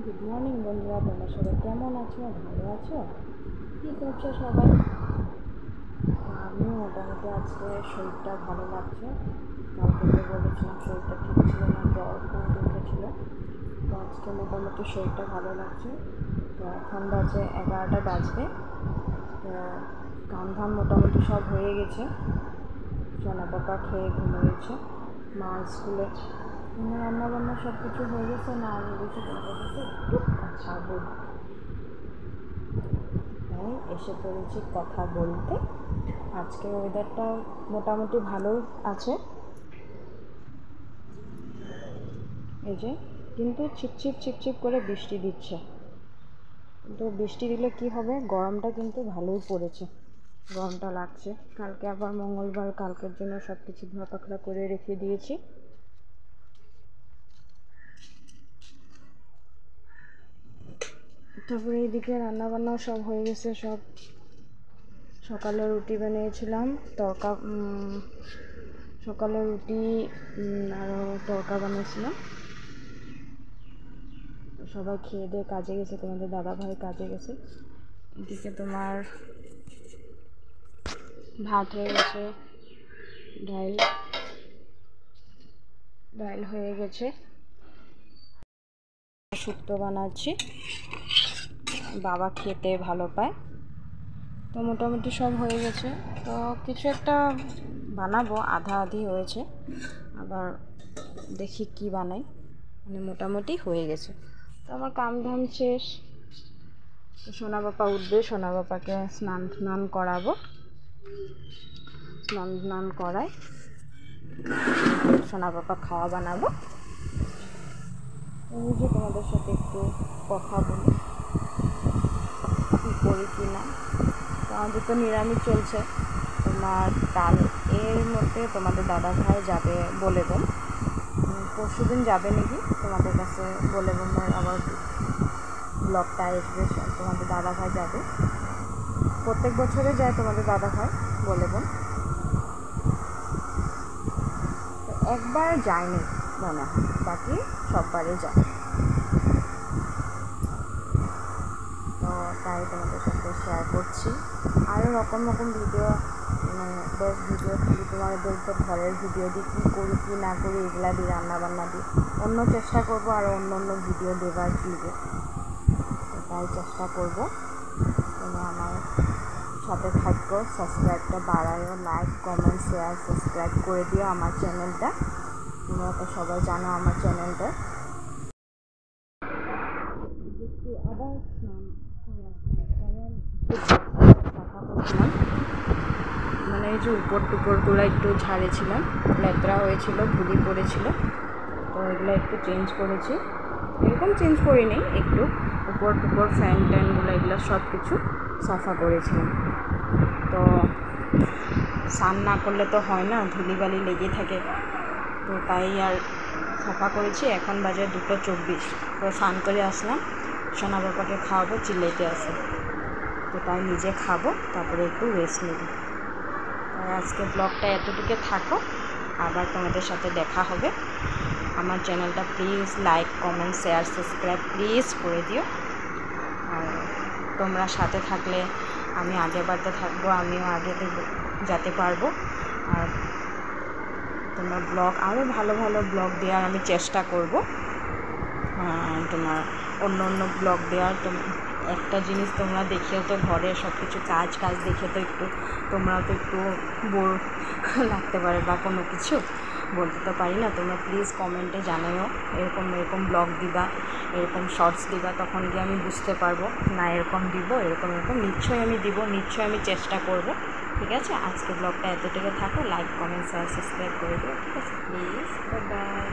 Good morning বন্ধুরা, তোমরা সবাই কেমন আছো? ভালো আছো? কী করছো সবাই? আমিও মোটামুটি আজকে শরীরটা ভালো লাগছে। কালকে তো বলেছিলাম শরীরটা ঠিক ছিল না, জ্বর খুব উঠেছিল। তো আজকে মোটামুটি শরীরটা ভালো লাগছে। তো এখন বাজে 11টা বাজবে। তো কাম ধাম মোটামুটি সব হয়ে গেছে। সোনা পাপা খেয়ে ঘুমিয়েছে। মা স্কুলে রান্নাবান্না সব কিছু হয়ে গেছে। না আমি বলছি তোমাদের সাথে একটু কথা বলি, তাই এসে পড়েছি কথা বলতে। আজকের ওয়েদারটাও মোটামুটি ভালোই আছে, এই যে, কিন্তু ছিপছিপ ছিপছিপ করে বৃষ্টি দিচ্ছে। তো বৃষ্টি দিলে কি হবে, গরমটা কিন্তু ভালোই পড়েছে, গরমটা লাগছে। কালকে আবার মঙ্গলবার, কালকের জন্য সব কিছু ধোয়া পাখলা করে রেখে দিয়েছি। তারপরে এইদিকে রান্নাবান্নাও সব হয়ে গেছে। সব সকালে রুটি বানিয়েছিলাম, সকালে রুটি আরও তরকা বানিয়েছিলাম। সবাই খেয়ে দিয়ে কাজে গেছে, তোমাদের দাদাভাই কাজে গেছে। এদিকে তোমার ভাত হয়ে গেছে, ডাল হয়ে গেছে, শুক্তো বানাচ্ছি, বাবা খেতে ভালো পায়। তো মোটামুটি সব হয়ে গেছে। তো কিছু একটা বানাবো, আধা আধি হয়েছে, আবার দেখি কি বানাই। মানে মোটামুটি হয়ে গেছে। তো আমার কাম ধাম শেষ। তো সোনা বাপা উঠবে, সোনা বাপাকে স্নান করাবো। স্নান করাই সোনা বাপা খাওয়া বানাবো। এই যে তোমাদের সাথে একটু কথা বলি, কী করি কি না। তো আমাদের তো নিরামিষ চলছে। তোমার কাল এর মধ্যে তোমাদের দাদা ভাই যাবে বলে বোন, পরশু দিন যাবে নাকি তোমাদের কাছে বলে বোনের আবার ব্লগটা আসবে। তোমাদের দাদা ভাই যাবে, প্রত্যেক বছরে যায় তোমাদের দাদা ভাই বলে বোন। তো একবার যায়নি মনে হয়, বাকি সববারে যায়। তো তাই তোমাদের সাথে শেয়ার করছি। আরও রকম ভিডিও, বেশ ভিডিও খালি তোমাদের তো ঘরের ভিডিও দিই, কী করি কী না করি এগুলা দিই, রান্নাবান্না দিই। অন্য চেষ্টা করবো আরও অন্য ভিডিও দেওয়ার দিকে। তো তাই চেষ্টা করবো। তোমরা আমার সাথে থাকো, সাবস্ক্রাইবটা বাড়ায়ও, লাইক কমেন্ট শেয়ার সাবস্ক্রাইব করে দিও আমার চ্যানেলটা। তোমরা তো সবাই জানো আমার চ্যানেলটা। আবার সাফা করছিলাম, মানে এই যে উপর টুপরগুলো একটু ঝাড়েছিলাম, লেতরা হয়েছিল, ধুলি পড়েছিল। তো এগুলো একটু চেঞ্জ করেছি, এরকম চেঞ্জ করিনি, একটু উপর টুপর ফ্যান ট্যানগুলো এগুলো সব কিছু সাফা করেছিলাম। তো স্নান না করলে তো হয় না, ধুলিবালি লেগে থাকে। তো তাই আর সাফা করেছি। এখন বাজে 2:24। তো স্নান করে আসলাম, সোনা বাবাকে খাওয়াবো, চিল্লাইতে আসে। তো তাই নিজে খাবো, তারপরে একটু রেস্ট নেব। আজকে ব্লগটা এতটুকু থাকো, আবার তোমাদের সাথে দেখা হবে। আমার চ্যানেলটা please like comment share subscribe please করে দিও। আর তোমরা সাথে থাকলে আমি আগে বাড়তে থাকবো, আমিও আগে যেতে পারবো। আর তোমরা আরও ভালো ব্লগ দেওয়ার আমি চেষ্টা করব। তোমার অন্য ব্লগ দেওয়ার। একটা জিনিস তোমরা দেখেও তো ঘরে সব কিছু কাজ দেখে তো তোমরাও তো একটু বোর লাগতে পারে, বা কোনো কিছু বলতে তো পারি না। তোমরা প্লিজ কমেন্টে জানাও এরকম ব্লগ দিবা, এরকম শর্টস দিবা, তখন গিয়ে আমি বুঝতে পারবো না এরকম দিব, এরকম নিশ্চয়ই আমি দিব, নিশ্চয়ই আমি চেষ্টা করব। ঠিক আছে, আজকে ব্লগটা এতটুকু থাকো, লাইক কমেন্ট শেয়ার সাবস্ক্রাইব করে দিও। ঠিক আছে, প্লিজ, বাই বাই।